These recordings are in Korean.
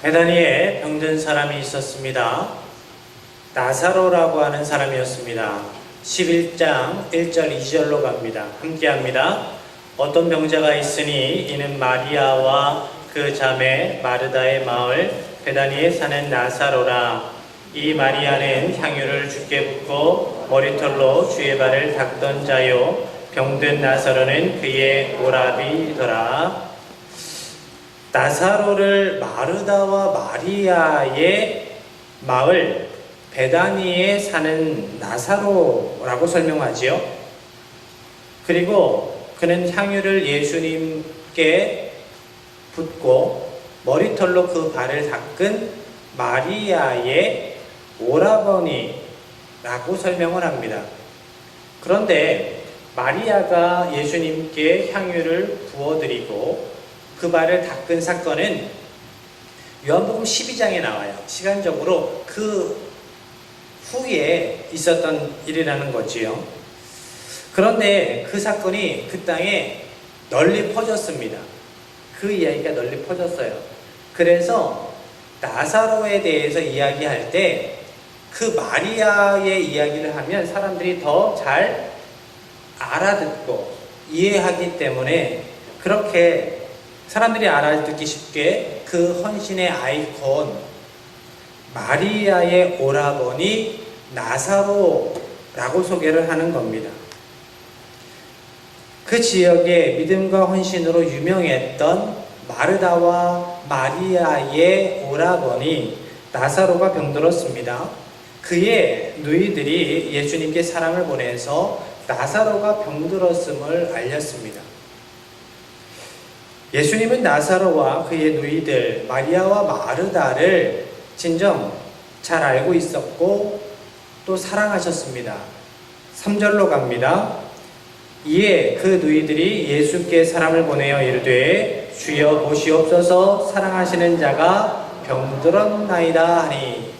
베다니에 병든 사람이 있었습니다. 나사로라고 하는 사람이었습니다. 11장 1절 2절로 갑니다. 함께합니다. 어떤 병자가 있으니 이는 마리아와 그 자매 마르다의 마을 베다니에 사는 나사로라. 이 마리아는 향유를 주께 붓고 머리털로 주의 발을 닦던 자요 병든 나사로는 그의 오라비더라. 나사로를 마르다와 마리아의 마을 베다니에 사는 나사로라고 설명하지요. 그리고 그는 향유를 예수님께 붓고 머리털로 그 발을 닦은 마리아의 오라버니라고 설명을 합니다. 그런데 마리아가 예수님께 향유를 부어드리고 그 발을 닦은 사건은 요한복음 12장에 나와요. 시간적으로 그 후에 있었던 일이라는 거지요. 그런데 그 사건이 그 땅에 널리 퍼졌습니다. 그 이야기가 널리 퍼졌어요. 그래서 나사로에 대해서 이야기할 때 그 마리아의 이야기를 하면 사람들이 더 잘 알아듣고 이해하기 때문에 그렇게 사람들이 알아듣기 쉽게 그 헌신의 아이콘 마리아의 오라버니 나사로라고 소개를 하는 겁니다. 그 지역의 믿음과 헌신으로 유명했던 마르다와 마리아의 오라버니 나사로가 병들었습니다. 그의 누이들이 예수님께 사람을 보내서 나사로가 병들었음을 알렸습니다. 예수님은 나사로와 그의 누이들 마리아와 마르다를 진정 잘 알고 있었고 또 사랑하셨습니다. 3절로 갑니다. 이에 그 누이들이 예수께 사람을 보내어 이르되 주여 보시옵소서 사랑하시는 자가 병들었나이다 하니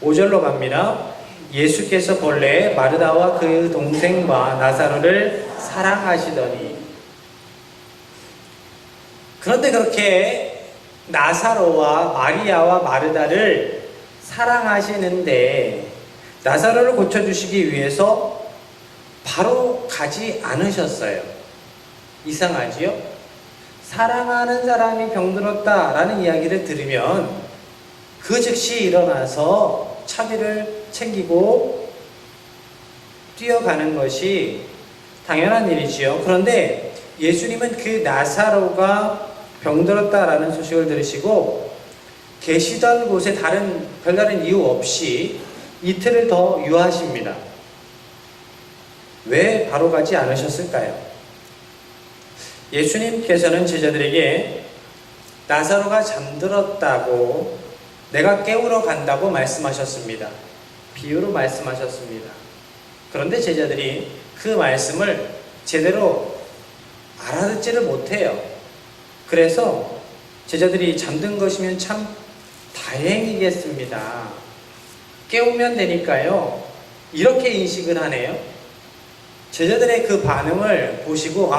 5절로 갑니다. 예수께서 본래 마르다와 그 동생과 나사로를 사랑하시더니 그런데 그렇게 나사로와 마리아와 마르다를 사랑하시는데 나사로를 고쳐주시기 위해서 바로 가지 않으셨어요. 이상하지요? 사랑하는 사람이 병들었다라는 이야기를 들으면 그 즉시 일어나서 차비를 챙기고 뛰어가는 것이 당연한 일이지요. 그런데 예수님은 그 나사로가 병들었다라는 소식을 들으시고 계시던 곳에 별다른 이유 없이 이틀을 더 유하십니다. 왜 바로 가지 않으셨을까요? 예수님께서는 제자들에게 나사로가 잠들었다고 내가 깨우러 간다고 말씀하셨습니다. 비유로 말씀하셨습니다. 그런데 제자들이 그 말씀을 제대로 알아듣지를 못해요. 그래서 제자들이 잠든 것이면 참 다행이겠습니다. 깨우면 되니까요. 이렇게 인식을 하네요. 제자들의 그 반응을 보시고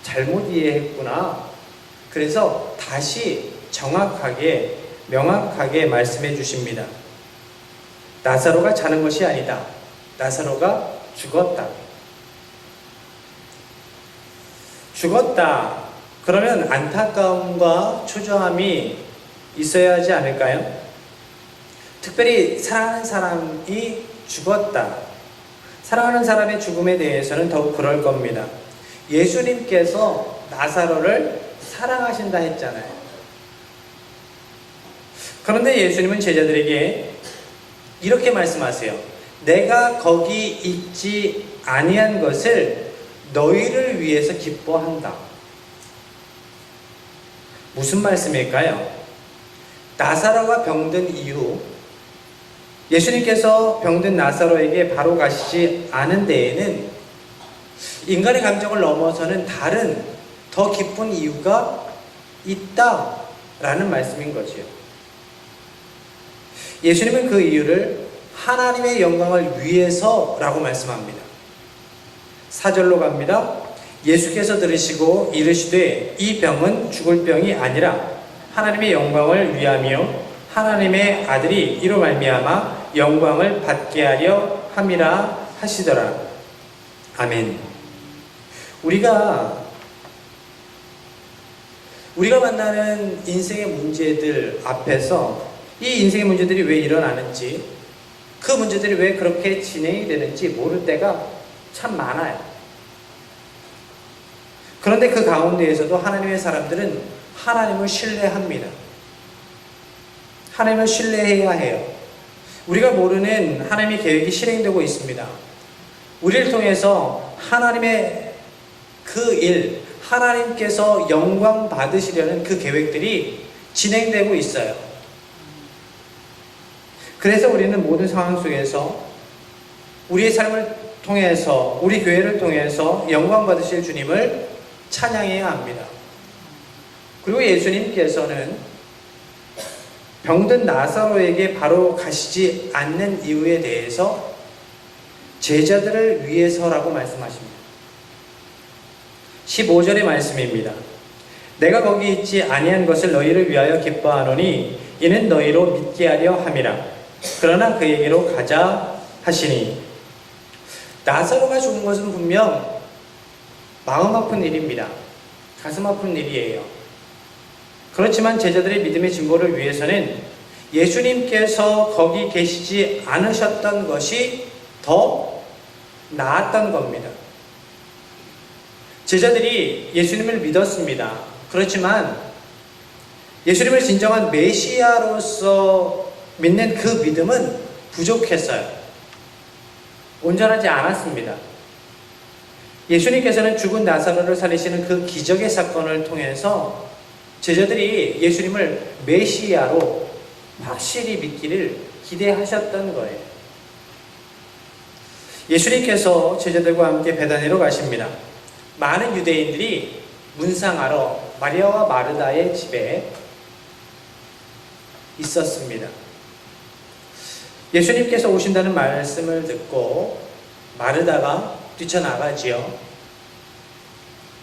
잘못 이해했구나. 그래서 다시 정확하게 명확하게 말씀해 주십니다. 나사로가 자는 것이 아니다. 나사로가 죽었다. 죽었다. 그러면 안타까움과 초조함이 있어야 하지 않을까요? 특별히 사랑하는 사람이 죽었다. 사랑하는 사람의 죽음에 대해서는 더욱 그럴 겁니다. 예수님께서 나사로를 사랑하신다 했잖아요. 그런데 예수님은 제자들에게 이렇게 말씀하세요. 내가 거기 있지 아니한 것을 너희를 위해서 기뻐한다. 무슨 말씀일까요? 나사로가 병든 이후 예수님께서 병든 나사로에게 바로 가시지 않은 데에는 인간의 감정을 넘어서는 다른 더 기쁜 이유가 있다라는 말씀인 거지요. 예수님은 그 이유를 하나님의 영광을 위해서라고 말씀합니다. 4절로 갑니다. 예수께서 들으시고 이르시되 이 병은 죽을 병이 아니라 하나님의 영광을 위하며 하나님의 아들이 이로 말미암아 영광을 받게 하려 함이라 하시더라. 아멘. 우리가 만나는 인생의 문제들 앞에서 이 인생의 문제들이 왜 일어나는지, 그 문제들이 왜 그렇게 진행이 되는지 모를 때가 참 많아요. 그런데 그 가운데에서도 하나님의 사람들은 하나님을 신뢰합니다. 하나님을 신뢰해야 해요. 우리가 모르는 하나님의 계획이 실행되고 있습니다. 우리를 통해서 하나님의 그 일, 하나님께서 영광 받으시려는 그 계획들이 진행되고 있어요. 그래서 우리는 모든 상황 속에서 우리의 삶을 통해서, 우리 교회를 통해서 영광 받으실 주님을 찬양해야 합니다. 그리고 예수님께서는 병든 나사로에게 바로 가시지 않는 이유에 대해서 제자들을 위해서라고 말씀하십니다. 15절의 말씀입니다. 내가 거기 있지 아니한 것을 너희를 위하여 기뻐하노니 이는 너희로 믿게 하려 함이라. 그러나 그에게로 가자 하시니. 나사로가 죽은 것은 분명 마음 아픈 일입니다. 가슴 아픈 일이에요. 그렇지만 제자들의 믿음의 진보를 위해서는 예수님께서 거기 계시지 않으셨던 것이 더 나았던 겁니다. 제자들이 예수님을 믿었습니다. 그렇지만 예수님을 진정한 메시아로서 믿는 그 믿음은 부족했어요. 온전하지 않았습니다. 예수님께서는 죽은 나사로를 살리시는 그 기적의 사건을 통해서 제자들이 예수님을 메시아로 확실히 믿기를 기대하셨던 거예요. 예수님께서 제자들과 함께 베다니로 가십니다. 많은 유대인들이 문상하러 마리아와 마르다의 집에 있었습니다. 예수님께서 오신다는 말씀을 듣고 마르다가 뛰쳐나가지요.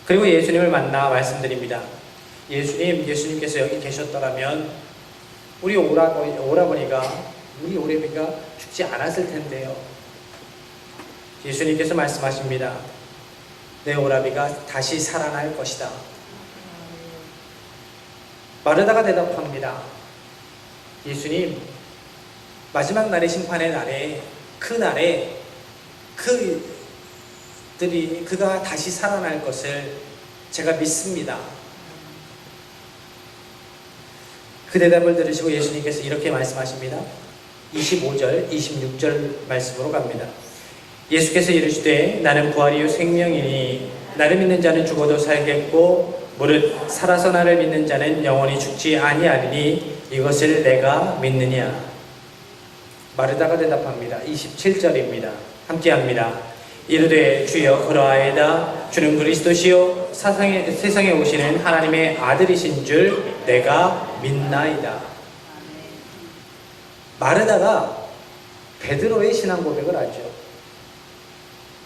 그리고 예수님을 만나 말씀드립니다. 예수님께서 여기 계셨더라면 우리 오라버니가 죽지 않았을 텐데요. 예수님께서 말씀하십니다. 내 오라비가 다시 살아날 것이다. 마르다가 대답합니다. 예수님, 마지막 날의 심판의 날에, 그 날에 그가 다시 살아날 것을 제가 믿습니다. 그 대답을 들으시고 예수님께서 이렇게 말씀하십니다. 25절, 26절 말씀으로 갑니다. 예수께서 이르시되 나는 부활이요 생명이니 나를 믿는 자는 죽어도 살겠고 무릇 살아서 나를 믿는 자는 영원히 죽지 아니하리니 이것을 내가 믿느냐. 마르다가 대답합니다. 27절입니다. 함께합니다. 이르되 주여 그러하이다. 주는 그리스도시요 세상에 오시는 하나님의 아들이신 줄 내가 믿나이다. 마르다가 베드로의 신앙 고백을 하죠.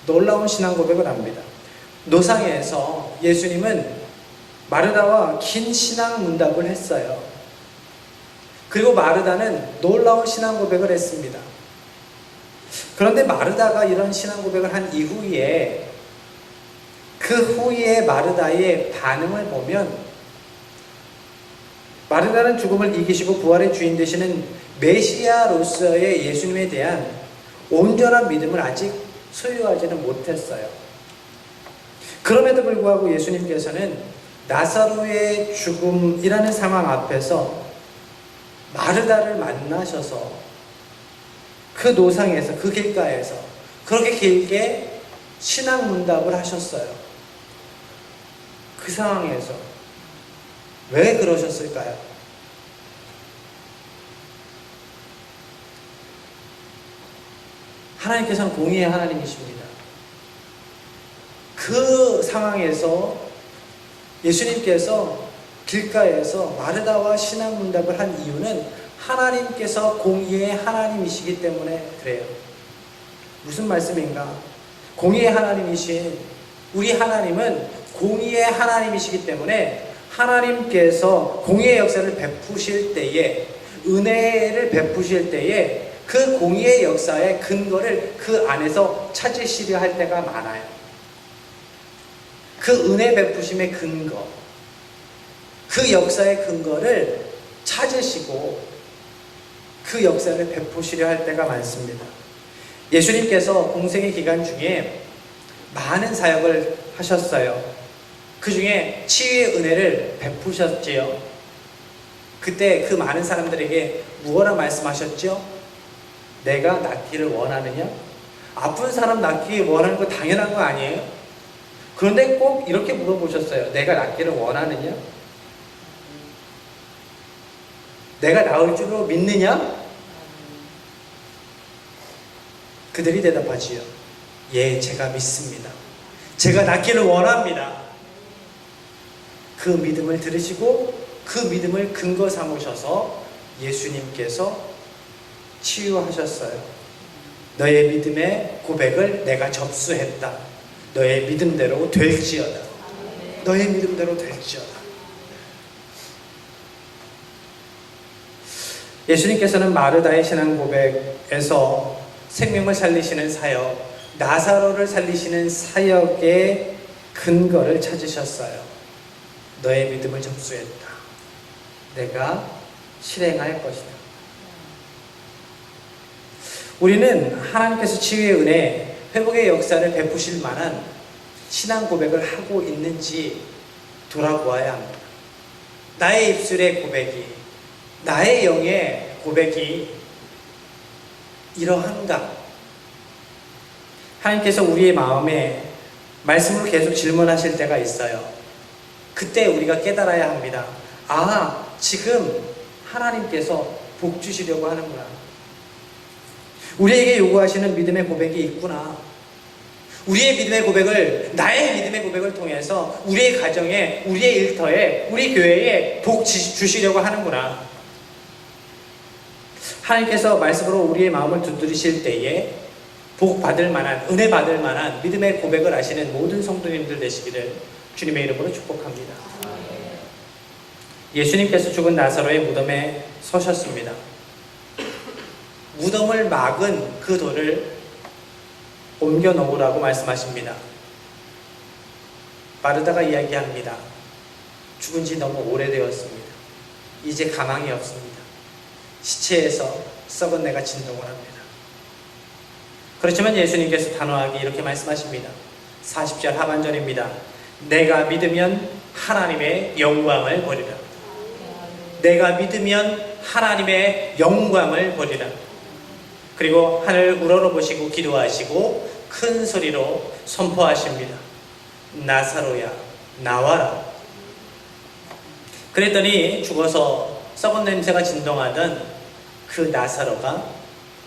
놀라운 신앙 고백을 합니다. 노상에서 예수님은 마르다와 긴 신앙 문답을 했어요. 그리고 마르다는 놀라운 신앙 고백을 했습니다. 그런데 마르다가 이런 신앙 고백을 한 이후에 그 후에 마르다의 반응을 보면 마르다는 죽음을 이기시고 부활의 주인 되시는 메시아로서의 예수님에 대한 온전한 믿음을 아직 소유하지는 못했어요. 그럼에도 불구하고 예수님께서는 나사로의 죽음이라는 상황 앞에서 마르다를 만나셔서 그 노상에서, 그 길가에서 그렇게 길게 신앙 문답을 하셨어요. 그 상황에서 왜 그러셨을까요? 하나님께서는 공의의 하나님이십니다. 그 상황에서 예수님께서 길가에서 마르다와 신앙 문답을 한 이유는 하나님께서 공의의 하나님이시기 때문에 그래요. 무슨 말씀인가? 공의의 하나님이신 우리 하나님은 공의의 하나님이시기 때문에 하나님께서 공의의 역사를 베푸실 때에, 은혜를 베푸실 때에 그 공의의 역사의 근거를 그 안에서 찾으시려 할 때가 많아요. 그 은혜 베푸심의 근거, 그 역사의 근거를 찾으시고 그 역사를 베푸시려 할 때가 많습니다. 예수님께서 공생의 기간 중에 많은 사역을 하셨어요. 그 중에 치유의 은혜를 베푸셨지요. 그때 그 많은 사람들에게 무엇라 말씀하셨죠? 내가 낫기를 원하느냐? 아픈 사람 낫기 원하는 거 당연한 거 아니에요? 그런데 꼭 이렇게 물어보셨어요. 내가 낫기를 원하느냐? 내가 나을 줄로 믿느냐? 그들이 대답하지요. 예, 제가 믿습니다. 제가 낫기를 원합니다. 그 믿음을 들으시고 그 믿음을 근거 삼으셔서 예수님께서 치유하셨어요. 너의 믿음의 고백을 내가 접수했다. 너의 믿음대로 될지어다. 너의 믿음대로 될지어다. 예수님께서는 마르다의 신앙 고백에서 생명을 살리시는 사역, 나사로를 살리시는 사역의 근거를 찾으셨어요. 너의 믿음을 접수했다. 내가 실행할 것이다. 우리는 하나님께서 치유의 은혜, 회복의 역사를 베푸실 만한 신앙 고백을 하고 있는지 돌아보아야 합니다. 나의 입술의 고백이, 나의 영의 고백이 이러한가? 하나님께서 우리의 마음에 말씀으로 계속 질문하실 때가 있어요. 그때 우리가 깨달아야 합니다. 아, 지금 하나님께서 복 주시려고 하는구나. 우리에게 요구하시는 믿음의 고백이 있구나. 우리의 믿음의 고백을, 나의 믿음의 고백을 통해서 우리의 가정에, 우리의 일터에, 우리 교회에 복 주시려고 하는구나. 하나님께서 말씀으로 우리의 마음을 두드리실 때에 복 받을 만한, 은혜 받을 만한 믿음의 고백을 하시는 모든 성도님들 되시기를 주님의 이름으로 축복합니다. 예수님께서 죽은 나사로의 무덤에 서셨습니다. 무덤을 막은 그 돌을 옮겨 놓으라고 말씀하십니다. 마르다가 이야기합니다. 죽은 지 너무 오래되었습니다. 이제 가망이 없습니다. 시체에서 썩은 내가 진동을 합니다. 그렇지만 예수님께서 단호하게 이렇게 말씀하십니다. 40절 하반절입니다. 내가 믿으면 하나님의 영광을 보리라. 내가 믿으면 하나님의 영광을 보리라. 그리고 하늘 우러러보시고 기도하시고 큰 소리로 선포하십니다. 나사로야, 나와라. 그랬더니 죽어서 썩은 냄새가 진동하던 그 나사로가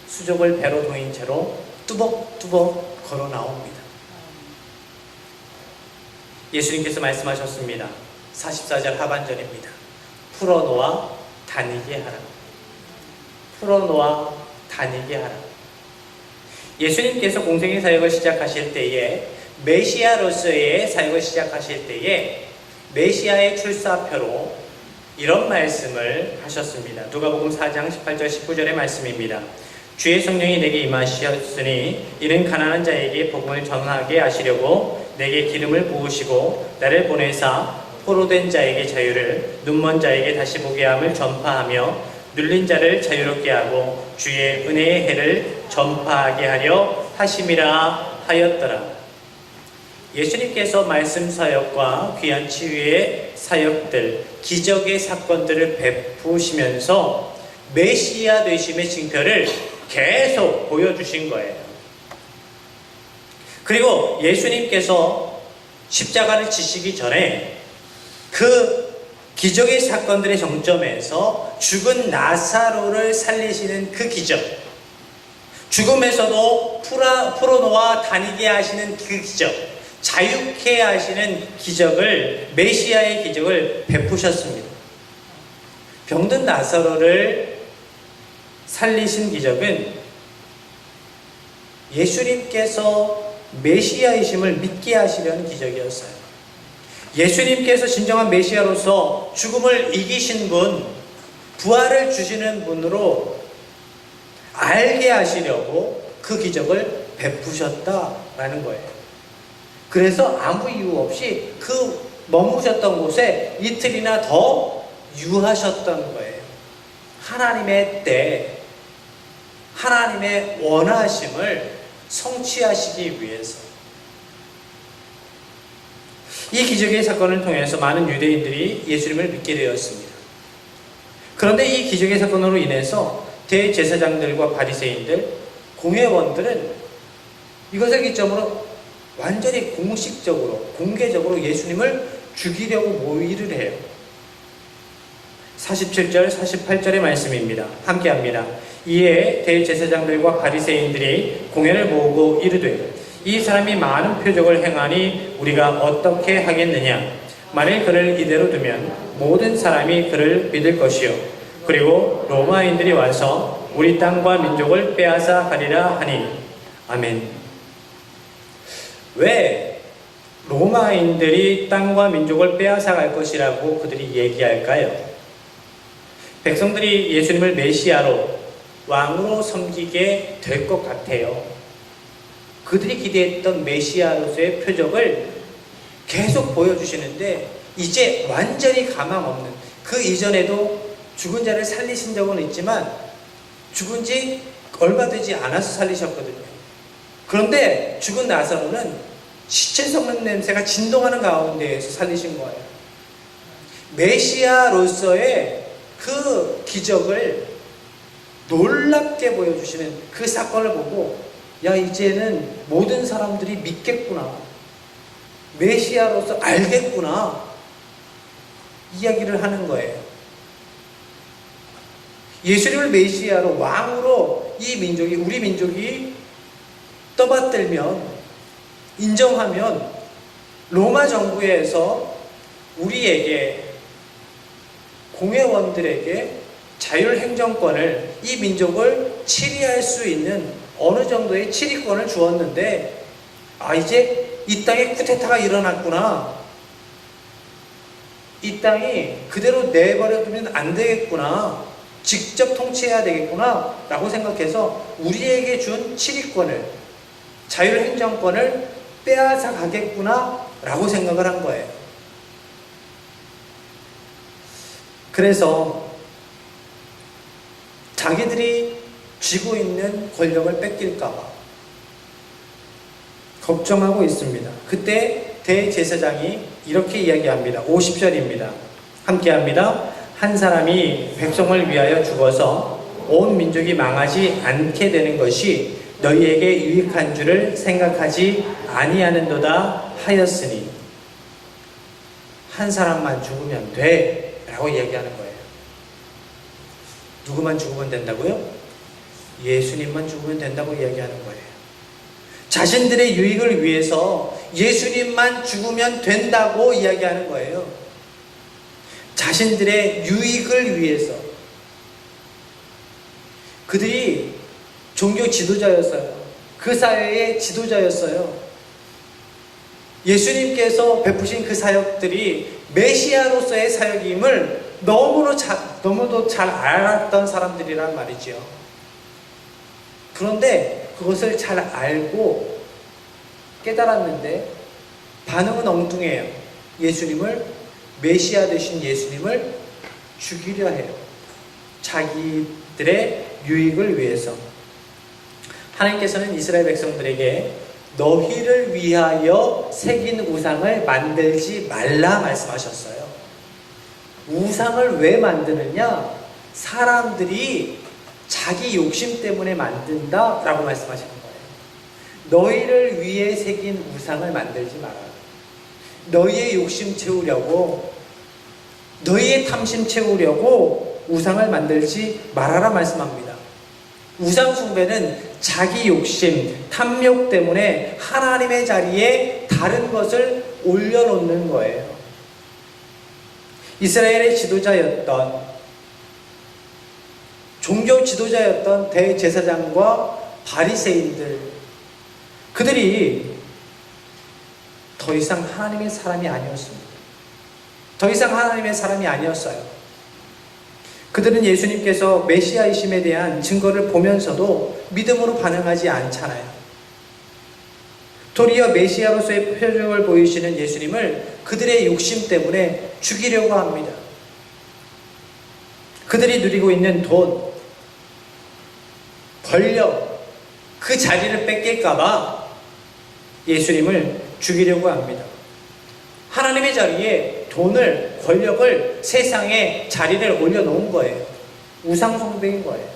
수족을 배로 동인 채로 뚜벅뚜벅 걸어 나옵니다. 예수님께서 말씀하셨습니다. 44절 하반절입니다. 풀어놓아 다니게 하라. 풀어놓아 다니게 하라. 예수님께서 공생의 사역을 시작하실 때에, 메시아로서의 사역을 시작하실 때에 메시아의 출사표로 이런 말씀을 하셨습니다. 누가복음 4장 18절 19절의 말씀입니다. 주의 성령이 내게 임하셨으니 이는 가난한 자에게 복음을 전하게 하시려고 내게 기름을 부으시고 나를 보내사 포로된 자에게 자유를, 눈먼 자에게 다시 보게 함을 전파하며 눌린 자를 자유롭게 하고 주의 은혜의 해를 전파하게 하려 하심이라 하였더라. 예수님께서 말씀 사역과 귀한 치유의 사역들, 기적의 사건들을 베푸시면서 메시아 되심의 징표를 계속 보여주신 거예요. 그리고 예수님께서 십자가를 지시기 전에 그 기적의 사건들의 정점에서 죽은 나사로를 살리시는 그 기적, 죽음에서도 풀어놓아 다니게 하시는 그 기적, 자유케 하시는 기적을, 메시아의 기적을 베푸셨습니다. 병든 나사로를 살리신 기적은 예수님께서 메시아이심을 믿게 하시려는 기적이었어요. 예수님께서 진정한 메시아로서 죽음을 이기신 분, 부활을 주시는 분으로 알게 하시려고 그 기적을 베푸셨다라는 거예요. 그래서 아무 이유 없이 그 머무셨던 곳에 이틀이나 더 유하셨던 거예요. 하나님의 때, 하나님의 원하심을 성취하시기 위해서. 이 기적의 사건을 통해서 많은 유대인들이 예수님을 믿게 되었습니다. 그런데 이 기적의 사건으로 인해서 대제사장들과 바리새인들, 공회원들은 이것을 기점으로 완전히 공식적으로, 공개적으로 예수님을 죽이려고 모의를 해요. 47절, 48절의 말씀입니다. 함께 합니다. 이에 대제사장들과 바리새인들이 공회를 모으고 이르되 이 사람이 많은 표적을 행하니 우리가 어떻게 하겠느냐? 만일 그를 이대로 두면 모든 사람이 그를 믿을 것이요. 그리고 로마인들이 와서 우리 땅과 민족을 빼앗아 가리라 하니. 아멘. 왜 로마인들이 땅과 민족을 빼앗아 갈 것이라고 그들이 얘기할까요? 백성들이 예수님을 메시아로, 왕으로 섬기게 될 것 같아요. 그들이 기대했던 메시아로서의 표적을 계속 보여주시는데 이제 완전히 가망 없는, 그 이전에도 죽은 자를 살리신 적은 있지만 죽은 지 얼마 되지 않아서 살리셨거든요. 그런데 죽은 나사로는 시체 썩는 냄새가 진동하는 가운데에서 살리신 거예요. 메시아로서의 그 기적을 놀랍게 보여주시는 그 사건을 보고 야, 이제는 모든 사람들이 믿겠구나, 메시아로서 알겠구나, 이야기를 하는 거예요. 예수님을 메시아로, 왕으로 이 민족이, 우리 민족이 떠받들면, 인정하면 로마 정부에서 우리에게, 공회원들에게 자율행정권을, 이 민족을 치리할 수 있는 어느 정도의 치리권을 주었는데, 아, 이제 이 땅에 쿠데타가 일어났구나, 이 땅이 그대로 내버려두면 안 되겠구나, 직접 통치해야 되겠구나 라고 생각해서 우리에게 준 치리권을, 자율행정권을 빼앗아 가겠구나 라고 생각을 한 거예요. 그래서 자기들이 쥐고 있는 권력을 뺏길까봐 걱정하고 있습니다. 그때 대제사장이 이렇게 이야기합니다. 50절입니다. 함께 합니다. 한 사람이 백성을 위하여 죽어서 온 민족이 망하지 않게 되는 것이 너희에게 유익한 줄을 생각하지 아니하는도다 하였으니. 한 사람만 죽으면 돼 라고 이야기하는 거예요. 누구만 죽으면 된다고요? 예수님만 죽으면 된다고 이야기하는 거예요. 자신들의 유익을 위해서 예수님만 죽으면 된다고 이야기하는 거예요. 자신들의 유익을 위해서. 그들이 종교 지도자였어요. 그 사회의 지도자였어요. 예수님께서 베푸신 그 사역들이 메시아로서의 사역임을 너무도 잘 알았던 사람들이란 말이죠. 그런데 그것을 잘 알고 깨달았는데 반응은 엉뚱해요. 예수님을, 메시아 되신 예수님을 죽이려 해요. 자기들의 유익을 위해서. 하나님께서는 이스라엘 백성들에게 너희를 위하여 새긴 우상을 만들지 말라 말씀하셨어요. 우상을 왜 만드느냐? 사람들이 자기 욕심 때문에 만든다라고 말씀하시는 거예요. 너희를 위해 새긴 우상을 만들지 마라. 너희의 욕심 채우려고, 너희의 탐심 채우려고 우상을 만들지 말아라 말씀합니다. 우상 숭배는 자기 욕심, 탐욕 때문에 하나님의 자리에 다른 것을 올려놓는 거예요. 이스라엘의 지도자였던, 종교 지도자였던 대제사장과 바리새인들, 그들이 더 이상 하나님의 사람이 아니었습니다. 더 이상 하나님의 사람이 아니었어요. 그들은 예수님께서 메시아이심에 대한 증거를 보면서도 믿음으로 반응하지 않잖아요. 도리어 메시아로서의 표적을 보이시는 예수님을 그들의 욕심 때문에 죽이려고 합니다. 그들이 누리고 있는 돈, 권력, 그 자리를 뺏길까봐 예수님을 죽이려고 합니다. 하나님의 자리에 돈을, 권력을, 세상에 자리를 올려놓은 거예요. 우상숭배인 거예요.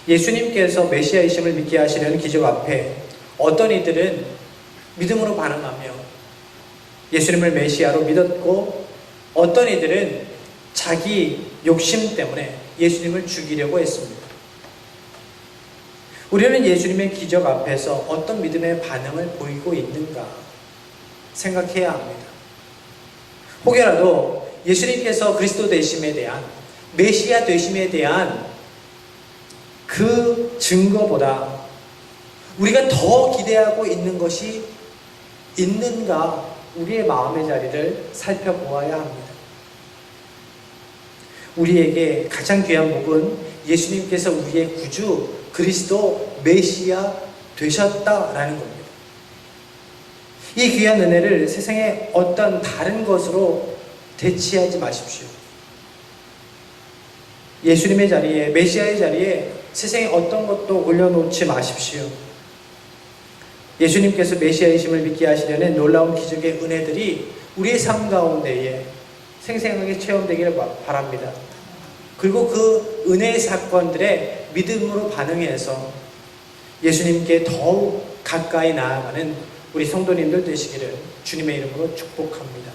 예수님께서 메시아이심을 믿게 하시려는 기적 앞에 어떤 이들은 믿음으로 반응하며 예수님을 메시아로 믿었고, 어떤 이들은 자기 욕심 때문에 예수님을 죽이려고 했습니다. 우리는 예수님의 기적 앞에서 어떤 믿음의 반응을 보이고 있는가 생각해야 합니다. 혹여라도 예수님께서 그리스도 되심에 대한, 메시아 되심에 대한 그 증거보다 우리가 더 기대하고 있는 것이 있는가, 우리의 마음의 자리를 살펴보아야 합니다. 우리에게 가장 귀한 복은 예수님께서 우리의 구주, 그리스도, 메시아 되셨다라는 겁니다. 이 귀한 은혜를 세상의 어떤 다른 것으로 대치하지 마십시오. 예수님의 자리에, 메시아의 자리에 세상의 어떤 것도 올려놓지 마십시오. 예수님께서 메시아이심을 믿게 하시려는 놀라운 기적의 은혜들이 우리의 삶 가운데에 생생하게 체험되기를 바랍니다. 그리고 그 은혜의 사건들에 믿음으로 반응해서 예수님께 더욱 가까이 나아가는 우리 성도님들 되시기를 주님의 이름으로 축복합니다.